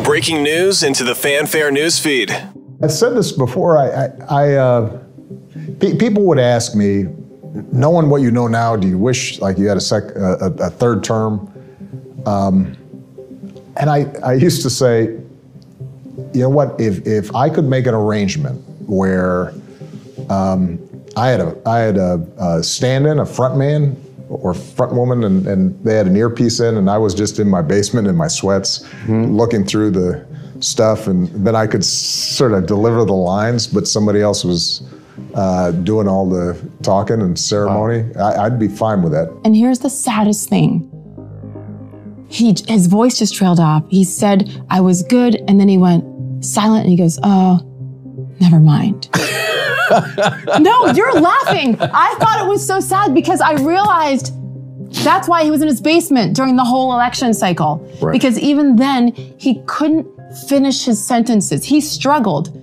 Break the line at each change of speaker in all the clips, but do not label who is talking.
Breaking news into the Fanfare newsfeed.
I've said this before. People would ask me, knowing what you know now, do you wish like you had a third term? And I used to say, you know what? If I could make an arrangement where I had a stand-in, a front man or front woman, and they had an earpiece in, and I was just in my basement in my sweats, looking through the stuff, and then I could sort of deliver the lines, but somebody else was doing all the talking and ceremony. I'd be fine with that. And
here's the saddest thing. His voice just trailed off. He said, I was good, and then he went silent, and he goes, oh, never mind. No, you're laughing. I thought it was so sad because I realized that's why he was in his basement during the whole election cycle. Right. Because even then, he couldn't finish his sentences. He struggled.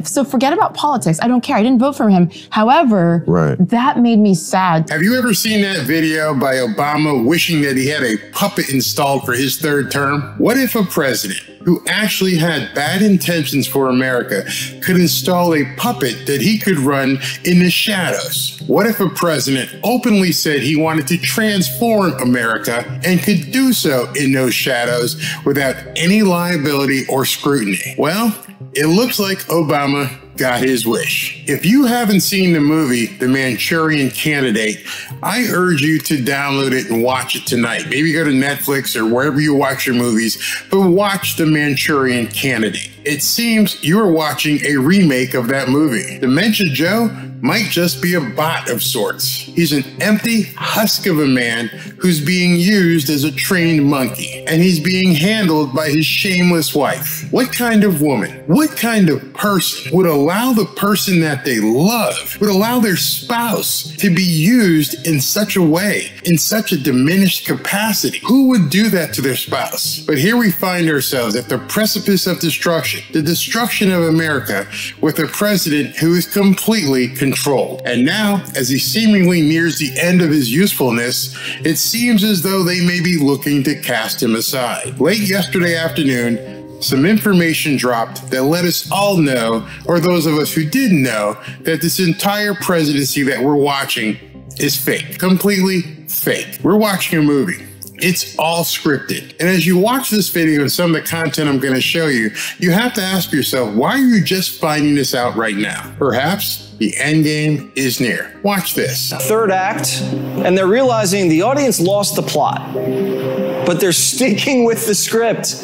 So forget about politics. I don't care. I didn't vote for him. However, that made me sad.
Have you ever seen that video by Obama wishing that he had a puppet installed for his third term? What if a president who actually had bad intentions for America could install a puppet that he could run in the shadows? What if a president openly said he wanted to transform America and could do so in those shadows without any liability or scrutiny? Well, it looks like Obama got his wish. If you haven't seen the movie, The Manchurian Candidate, I urge you to download it and watch it tonight. Maybe go to Netflix or wherever you watch your movies, but watch The Manchurian Candidate. It seems you're watching a remake of that movie. Dementia Joe might just be a bot of sorts. He's an empty husk of a man who's being used as a trained monkey, and he's being handled by his shameless wife. What kind of woman, what kind of person would allow the person that they love, would allow their spouse to be used in such a way, in such a diminished capacity? Who would do that to their spouse? But here we find ourselves at the precipice of destruction, the destruction of America, with a president who is completely controlled. And now, as he seemingly nears the end of his usefulness, it seems as though they may be looking to cast him aside. Late yesterday afternoon, some information dropped that let us all know, or those of us who didn't know, that this entire presidency that we're watching is fake. Completely fake. We're watching a movie. It's all scripted. And as you watch this video and some of the content I'm going to show you, you have to ask yourself, why are you just finding this out right now? Perhaps the end game is near. Watch this.
Third act, and they're realizing the audience lost the plot, but they're sticking with the script.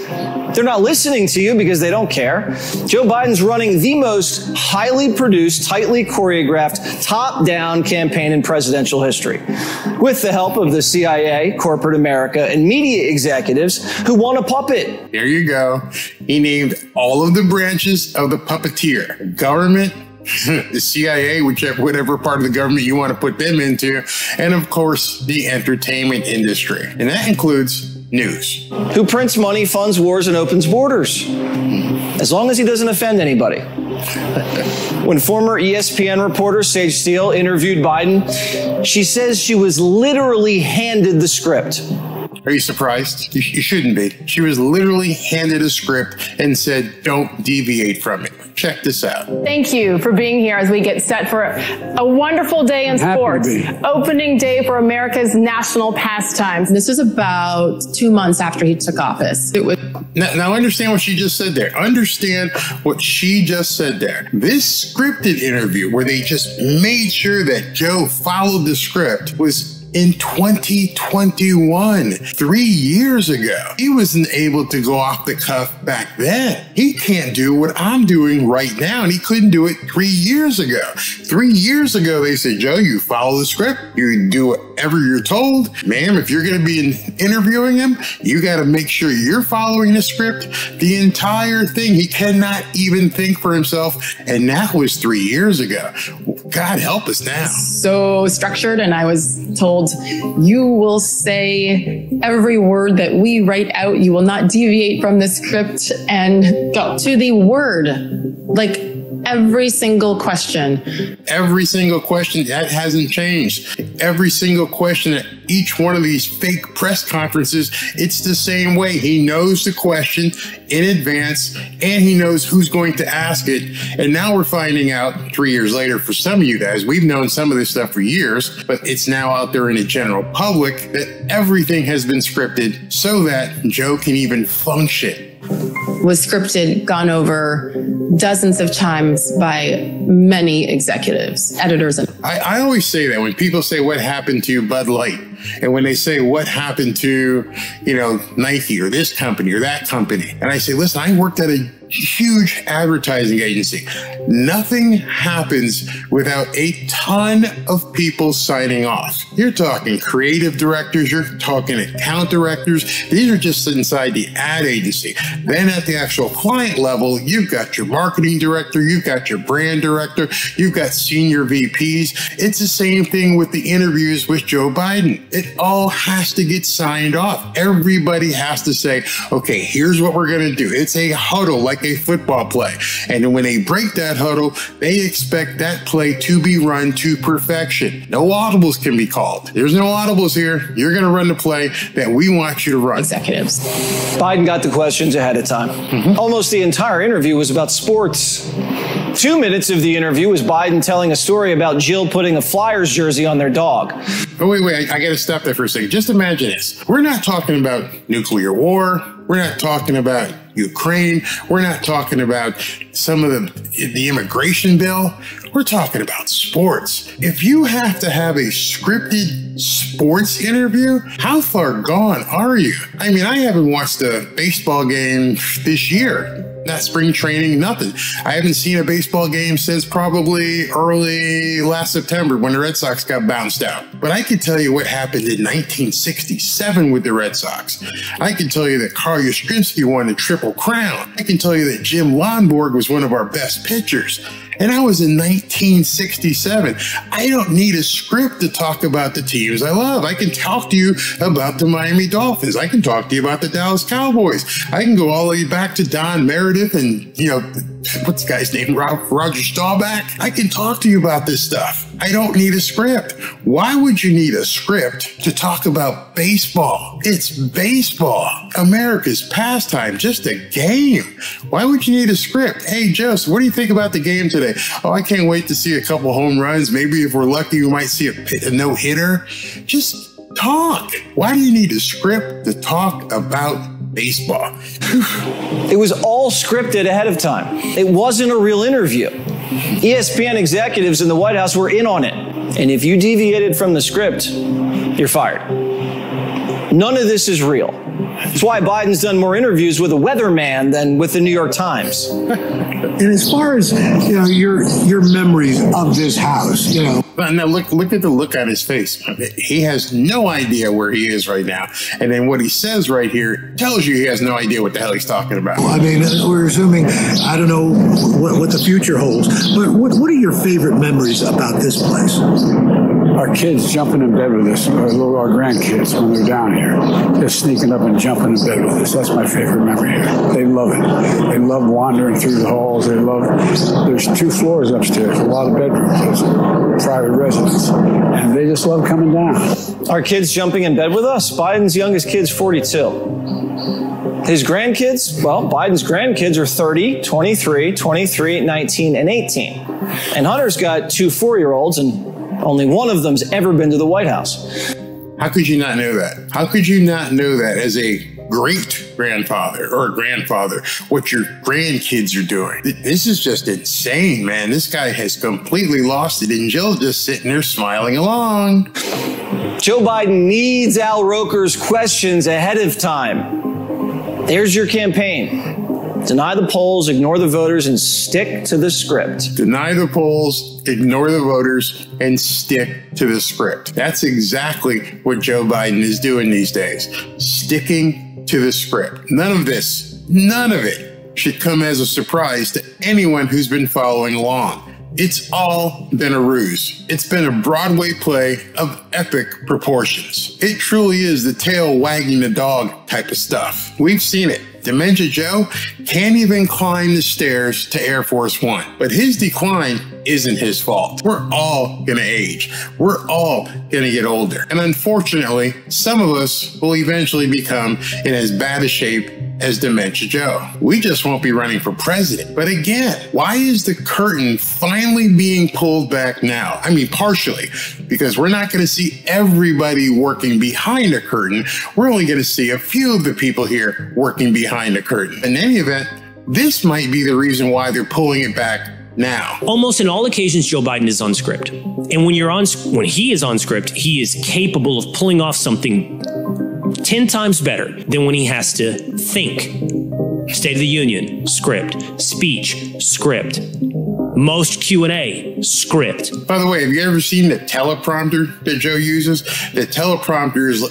They're not listening to you because they don't care. Joe Biden's running the most highly produced, tightly choreographed, top-down campaign in presidential history, with the help of the CIA, corporate America, and media executives who want a puppet.
There you go. He named all of the branches of the puppeteer. Government, the CIA, whatever part of the government you want to put them into, and of course, the entertainment industry. And that includes news.
Who prints money, funds wars, and opens borders, as long as he doesn't offend anybody. When former ESPN reporter Sage Steele interviewed Biden, she says she was literally handed the script.
Are you surprised? You shouldn't be. She was literally handed a script and said, don't deviate from it. Check this out.
Thank you for being here as we get set for a wonderful day in sports. Opening day for America's national pastimes.
This was about 2 months after he took office.
Now understand what she just said there. Understand what she just said there. This scripted interview where they just made sure that Joe followed the script was in 2021, 3 years ago. He wasn't able to go off the cuff back then. He can't do what I'm doing right now, and he couldn't do it 3 years ago. 3 years ago, they said, Joe, you follow the script, you do whatever you're told. Ma'am, if you're going to be interviewing him, you got to make sure you're following the script, the entire thing. He cannot even think for himself, and that was 3 years ago. God help us now.
So structured, and I was told, you will say every word that we write out. You will not deviate from the script, and go to the word. Like,
every single question.
Every single question, that hasn't changed. Every single question at each one of these fake press conferences, it's the same way. He knows the question in advance, and he knows who's going to ask it. And now we're finding out 3 years later, for some of you guys, we've known some of this stuff for years, but it's now out there in the general public that everything has been scripted so that Joe can even function.
Was scripted, gone over dozens of times by many executives, editors.
I always say that when people say, what happened to Bud Light? And when they say, what happened to, Nike or this company or that company? And I say, listen, I worked at a huge advertising agency. Nothing happens without a ton of people signing off. You're talking creative directors, you're talking account directors. These are just inside the ad agency. Then at the actual client level, you've got your marketing director, you've got your brand director, you've got senior VPs. It's the same thing with the interviews with Joe Biden. It all has to get signed off. Everybody has to say, okay, here's what we're going to do. It's a huddle, like a football play. And when they break that huddle, they expect that play to be run to perfection. No audibles can be called. There's no audibles here. You're going to run the play that we want you to run.
Executives.
Biden got the questions ahead of time. Almost the entire interview was about sports. 2 minutes of the interview was Biden telling a story about Jill putting a Flyers jersey on their dog.
Oh, wait, I got to stop there for a second. Just imagine this. We're not talking about nuclear war. We're not talking about Ukraine. We're not talking about some of the immigration bill. We're talking about sports. If you have to have a scripted sports interview, how far gone are you? I mean, I haven't watched a baseball game this year. Not spring training, nothing. I haven't seen a baseball game since probably early last September when the Red Sox got bounced out. But I can tell you what happened in 1967 with the Red Sox. I can tell you that Carl Yastrzemski won the Triple Crown. I can tell you that Jim Lonborg was one of our best pitchers. And I was in 1967. I don't need a script to talk about the teams I love. I can talk to you about the Miami Dolphins. I can talk to you about the Dallas Cowboys. I can go all the way back to Don Meredith and, what's the guy's name? Roger Staubach. I can talk to you about this stuff. I don't need a script. Why would you need a script to talk about baseball? It's baseball, America's pastime, just a game. Why would you need a script? Hey, Joseph, what do you think about the game today? Oh, I can't wait to see a couple home runs. Maybe if we're lucky, we might see a no-hitter. Just talk. Why do you need a script to talk about baseball?
It was all scripted ahead of time. It wasn't a real interview. ESPN executives in the White House were in on it. And if you deviated from the script, you're fired. None of this is real. That's why Biden's done more interviews with a weatherman than with the New York Times.
And as far as, your memories of this house,
Now look at the look on his face. He has no idea where he is right now. And then what he says right here tells you he has no idea what the hell he's talking about.
I mean, we're assuming, I don't know what the future holds, but what are your favorite memories about this place?
Our kids jumping in bed with us, our grandkids when they're down here, just sneaking up and jumping in bed with us. That's my favorite memory here. They love it. They love wandering through the halls. There's 2 floors upstairs, a lot of bedrooms, there's private residence, and they just love coming down.
Our kids jumping in bed with us? Biden's youngest kid's 42. His grandkids? Well, Biden's grandkids are 30, 23, 23, 19, and 18. And Hunter's got 2 4-year-olds, and only one of them's ever been to the White House.
How could you not know that? How could you not know that as a great-grandfather or a grandfather, what your grandkids are doing? This is just insane, man. This guy has completely lost it, and Jill's just sitting there smiling along.
Joe Biden needs Al Roker's questions ahead of time. There's your campaign. Deny the polls, ignore the voters, and stick to the script.
Deny the polls, ignore the voters, and stick to the script. That's exactly what Joe Biden is doing these days. Sticking to the script. None of it should come as a surprise to anyone who's been following along. It's all been a ruse. It's been a Broadway play of epic proportions. It truly is the tail wagging the dog type of stuff. We've seen it Dementia Joe can't even climb the stairs to Air Force One. But his decline isn't his fault. We're all gonna age. We're all gonna get older. And unfortunately, some of us will eventually become in as bad a shape as Dementia Joe. We just won't be running for president. But again, why is the curtain finally being pulled back now? I mean, partially, because we're not gonna see everybody working behind a curtain. We're only gonna see a few of the people here working behind the curtain. In any event, this might be the reason why they're pulling it back now.
Almost in all occasions, Joe Biden is on script. And when he is on script, he is capable of pulling off something 10 times better than when he has to think. State of the Union, script. Speech, script. Most Q&A, script.
By the way, have you ever seen the teleprompter that Joe uses? The teleprompter is,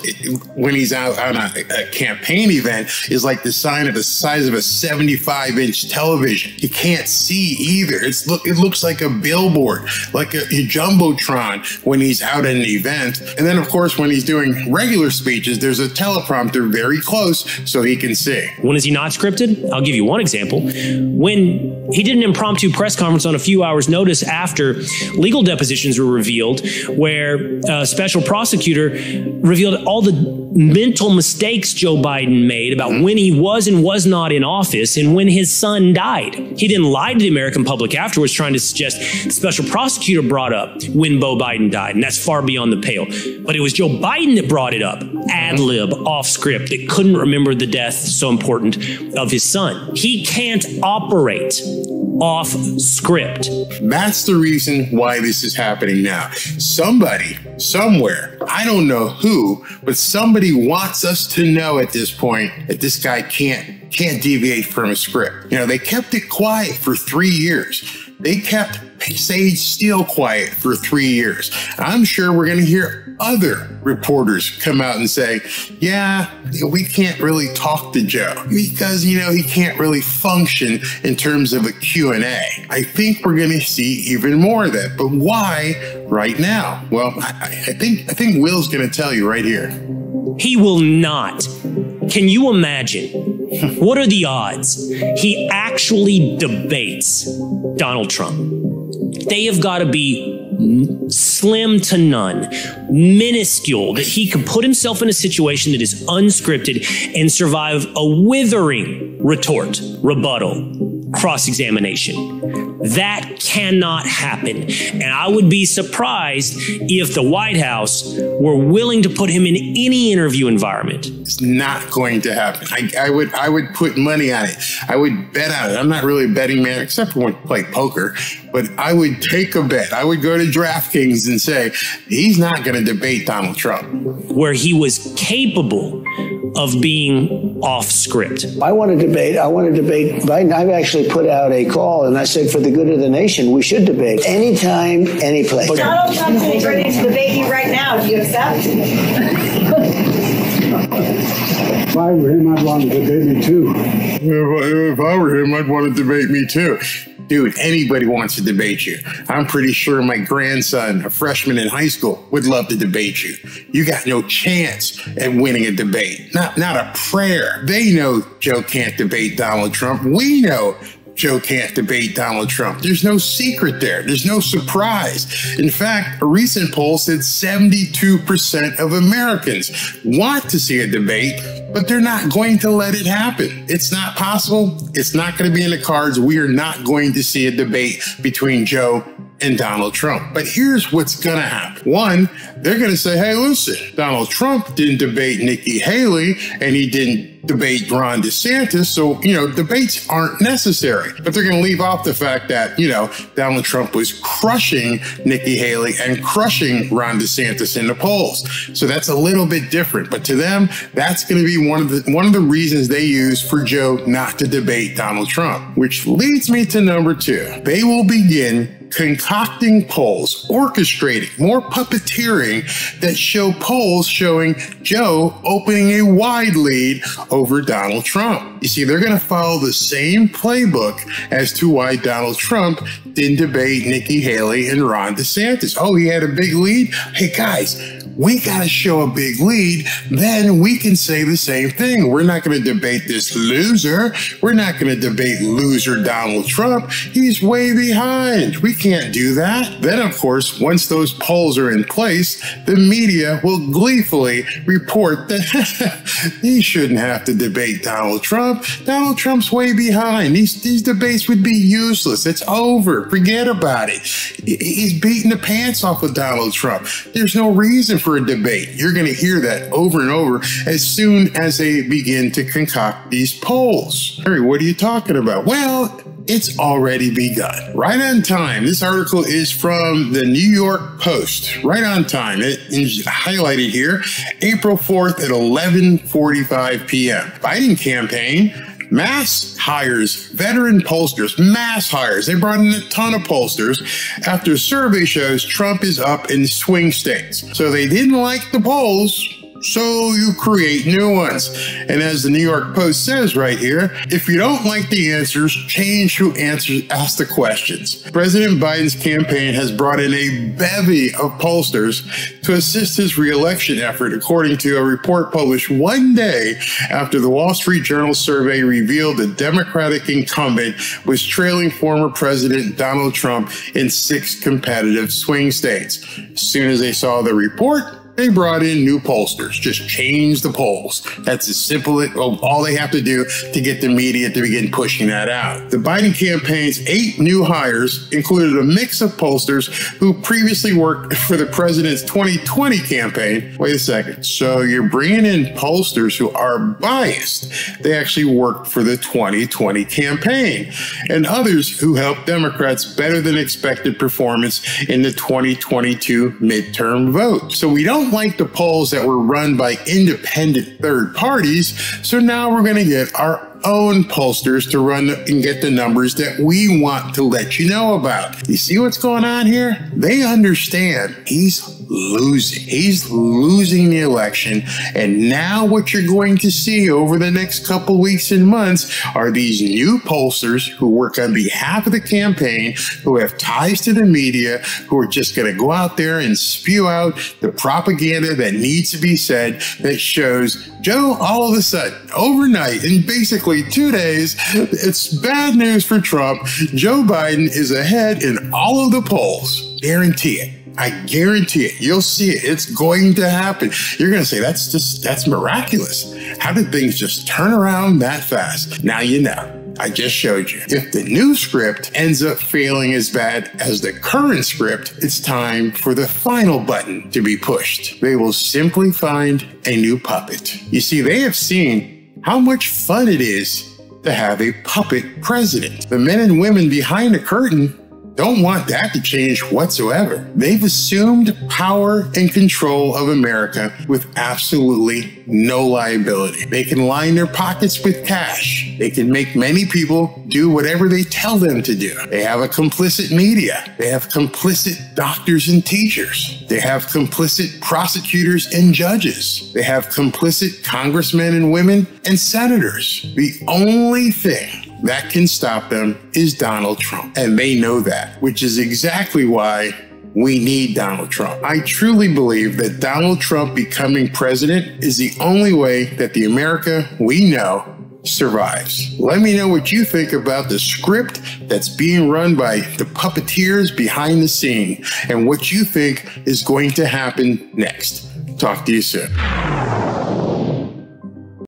when he's out on a campaign event, is like the size of a 75-inch television. You can't see either. It looks like a billboard, like a jumbotron when he's out at an event. And then, of course, when he's doing regular speeches, there's a teleprompter very close so he can see.
When is he not scripted? I'll give you one example. When he did an impromptu press conference on a few hours' notice after legal depositions were revealed, where a special prosecutor revealed all the mental mistakes Joe Biden made about when he was and was not in office and when his son died. He then lied to the American public afterwards, trying to suggest the special prosecutor brought up when Beau Biden died, and that's far beyond the pale. But it was Joe Biden that brought it up, ad lib, off script, that couldn't remember the death so important of his son. He can't operate off script.
That's the reason why this is happening now. Somebody, somewhere, I don't know who, but somebody wants us to know at this point that this guy can't deviate from a script. You know, they kept it quiet for 3 years. They kept Sage Steele quiet for 3 years. I'm sure we're going to hear other reporters come out and say, yeah, we can't really talk to Joe because, you know, he can't really function in terms of a Q&A. I think we're going to see even more of that. But why right now? Well, I think Will's going to tell you right here.
He will not. Can you imagine? What are the odds he actually debates Donald Trump? They have got to be slim to none, minuscule, that he could put himself in a situation that is unscripted and survive a withering retort, rebuttal, cross-examination. That cannot happen. And I would be surprised if the White House were willing to put him in any interview environment.
It's not going to happen. I would put money on it. I would bet on it. I'm not really a betting man, except for when I play poker, but I would take a bet. I would go to DraftKings and say, he's not going to debate Donald Trump.
Where he was capable of being off script.
I want to debate Biden. I've actually put out a call and I said, for the good of the nation, we should debate anytime, any place.
Donald Trump's ready to debate you right now. Do you accept?
If I were him, I'd want to debate me too.
If I were him, I'd want to debate me too. Dude, anybody wants to debate you. I'm pretty sure my grandson, a freshman in high school, would love to debate you. You got no chance at winning a debate. Not a prayer. They know Joe can't debate Donald Trump. We know Joe can't debate Donald Trump. There's no secret there. There's no surprise. In fact, a recent poll said 72% of Americans want to see a debate, but they're not going to let it happen. It's not possible. It's not going to be in the cards. We are not going to see a debate between Joe and Donald Trump. But here's what's going to happen. One, they're going to say, hey, listen, Donald Trump didn't debate Nikki Haley and he didn't debate Ron DeSantis. So, debates aren't necessary. But they're going to leave off the fact that, Donald Trump was crushing Nikki Haley and crushing Ron DeSantis in the polls. So that's a little bit different. But to them, that's going to be one of the reasons they use for Joe not to debate Donald Trump, which leads me to number two. They will begin concocting polls, orchestrating more puppeteering that show polls showing Joe opening a wide lead over Donald Trump. You see, they're going to follow the same playbook as to why Donald Trump didn't debate Nikki Haley and Ron DeSantis. Oh, he had a big lead? Hey, guys, we got to show a big lead. Then we can say the same thing. We're not going to debate this loser. We're not going to debate loser Donald Trump. He's way behind. We can't do that. Then, of course, once those polls are in place, the media will gleefully report that he shouldn't have to debate Donald Trump. Donald Trump's way behind. These debates would be useless. It's over. Forget about it. He's beating the pants off of Donald Trump. There's no reason for a debate. You're going to hear that over and over as soon as they begin to concoct these polls. Harry, what are you talking about? Well, it's already begun. Right on time. This article is from the New York Post. Right on time. It is highlighted here. April 4th at 11:45 p.m. Biden campaign mass hires veteran pollsters. Mass hires. They brought in a ton of pollsters after a survey shows Trump is up in swing states. So they didn't like the polls, so you create new ones. And as the New York Post says right here, if you don't like the answers, change who asks the questions. President Biden's campaign has brought in a bevy of pollsters to assist his re-election effort, according to a report published one day after the Wall Street Journal survey revealed the Democratic incumbent was trailing former President Donald Trump in 6 competitive swing states. As soon as they saw the report, they brought in new pollsters. Just change the polls. That's as simple as all they have to do to get the media to begin pushing that out. The Biden campaign's 8 new hires included a mix of pollsters who previously worked for the president's 2020 campaign. Wait a second. So you're bringing in pollsters who are biased. They actually worked for the 2020 campaign, and others who helped Democrats better than expected performance in the 2022 midterm vote. So we don't like the polls that were run by independent third parties, so now we're going to get our own pollsters to run and get the numbers that we want to let you know about. You see what's going on here? They understand he's losing. He's losing the election. And now what you're going to see over the next couple weeks and months are these new pollsters who work on behalf of the campaign, who have ties to the media, who are just going to go out there and spew out the propaganda that needs to be said that shows Joe, all of a sudden, overnight, in basically 2 days, it's bad news for Trump. Joe Biden is ahead in all of the polls. Guarantee it. I guarantee it. You'll see it. It's going to happen. You're going to say, that's miraculous. How did things just turn around that fast? Now you know. I just showed you. If the new script ends up failing as bad as the current script, it's time for the final button to be pushed. They will simply find a new puppet. You see, they have seen how much fun it is to have a puppet president. The men and women behind the curtain don't want that to change whatsoever. They've assumed power and control of America with absolutely no liability. They can line their pockets with cash. They can make many people do whatever they tell them to do. They have a complicit media. They have complicit doctors and teachers. They have complicit prosecutors and judges. They have complicit congressmen and women and senators. The only thing that can stop them is Donald Trump. And they know that, which is exactly why we need Donald Trump. I truly believe that Donald Trump becoming president is the only way that the America we know survives. Let me know what you think about the script that's being run by the puppeteers behind the scene and what you think is going to happen next. Talk to you soon.